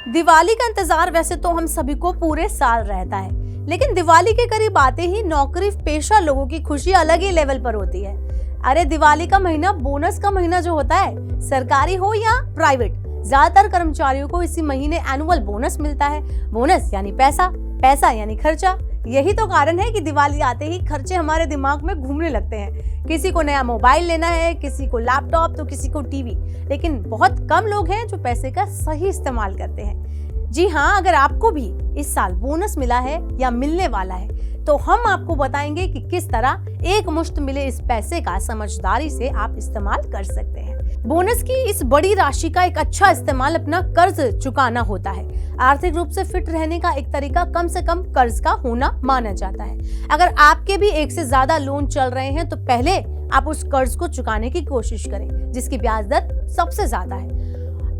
दिवाली का इंतजार वैसे तो हम सभी को पूरे साल रहता है, लेकिन दिवाली के करीब आते ही नौकरी पेशा लोगों की खुशी अलग ही लेवल पर होती है। अरे दिवाली का महीना बोनस का महीना जो होता है, सरकारी हो या प्राइवेट, ज्यादातर कर्मचारियों को इसी महीने एनुअल बोनस मिलता है। बोनस यानी पैसा, पैसा यानी खर्चा। यही तो कारण है कि दिवाली आते ही खर्चे हमारे दिमाग में घूमने लगते हैं। किसी को नया मोबाइल लेना है, किसी को लैपटॉप, तो किसी को टीवी, लेकिन बहुत कम लोग हैं जो पैसे का सही इस्तेमाल करते हैं। जी हाँ, अगर आपको भी इस साल बोनस मिला है या मिलने वाला है तो हम आपको बताएंगे कि किस तरह एक मुश्त मिले इस पैसे का समझदारी से आप इस्तेमाल कर सकते हैं। बोनस की इस बड़ी राशि का एक अच्छा इस्तेमाल अपना कर्ज चुकाना होता है। आर्थिक रूप से फिट रहने का एक तरीका कम से कम कर्ज का होना माना जाता है। अगर आपके भी एक से ज्यादा लोन चल रहे हैं तो पहले आप उस कर्ज को चुकाने की कोशिश करें जिसकी ब्याज दर सबसे ज्यादा है।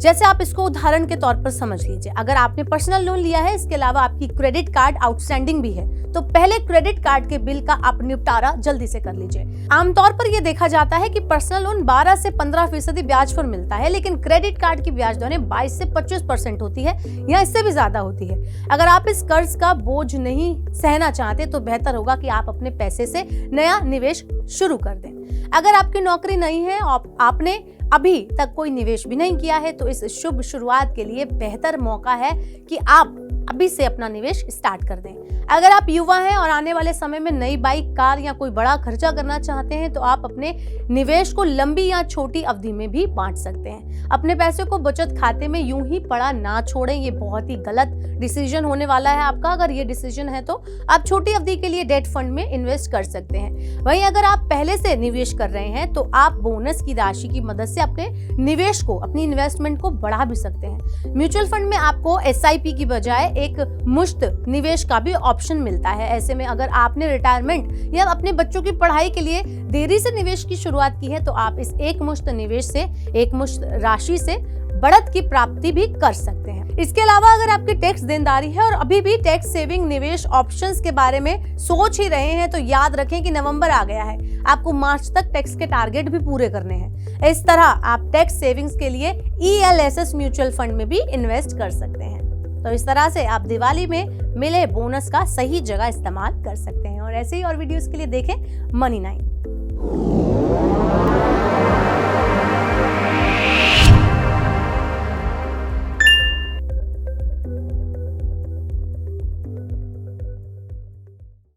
जैसे आप इसको उदाहरण के तौर पर समझ लीजिए, अगर आपने पर्सनल लोन लिया है, इसके अलावा आपकी क्रेडिट कार्ड आउटस्टैंडिंग भी है, तो पहले क्रेडिट कार्ड के बिल का आप निपटारा जल्दी से कर लीजिए। आमतौर पर यह देखा जाता है कि पर्सनल लोन 12 से 15% ब्याज पर मिलता है, लेकिन क्रेडिट कार्ड की ब्याज दरें 22 से 25% होती है या इससे भी ज्यादा होती है। अगर आप इस कर्ज का बोझ नहीं सहना चाहते तो बेहतर होगा कि आप अपने पैसे से नया निवेश शुरू कर दें। अगर आपकी नौकरी नहीं है और आपने अभी तक कोई निवेश भी नहीं किया है तो इस शुभ शुरुआत के लिए बेहतर मौका है कि आप अभी से अपना निवेश स्टार्ट कर दें। अगर आप युवा हैं और आने वाले समय में नई बाइक, कार या कोई बड़ा खर्चा करना चाहते हैं तो आप अपने निवेश को लंबी या छोटी अवधि में भी बांट सकते हैं। अपने पैसे को बचत खाते में यूं ही पड़ा ना छोड़ें, ये बहुत ही गलत डिसीजन होने वाला है आपका। अगर ये डिसीजन है तो आप छोटी अवधि के लिए डेट फंड में इन्वेस्ट कर सकते हैं। वहीं अगर आप पहले से निवेश कर रहे हैं तो आप बोनस की राशि की मदद से अपने निवेश को, अपनी इन्वेस्टमेंट को बढ़ा भी सकते हैं। म्यूचुअल फंड में आपको SIP की बजाय एक मुश्त निवेश का भी ऑप्शन मिलता है। ऐसे में अगर आपने रिटायरमेंट या अपने बच्चों की पढ़ाई के लिए देरी से निवेश की शुरुआत की है तो आप इस एक मुश्त निवेश से, एक मुश्त राशि से बढ़त की प्राप्ति भी कर सकते हैं। इसके अलावा अगर आपकी टैक्स देनदारी है और अभी भी टैक्स सेविंग निवेश ऑप्शंस के बारे में सोच ही रहे हैं तो याद रखें कि नवंबर आ गया है, आपको मार्च तक टैक्स के टारगेट भी पूरे करने हैं। इस तरह आप टैक्स सेविंग्स के लिए ELSS म्यूचुअल फंड में भी इन्वेस्ट कर सकते हैं। तो इस तरह से आप दिवाली में मिले बोनस का सही जगह इस्तेमाल कर सकते हैं। और ऐसे ही और वीडियोस के लिए देखें Money9।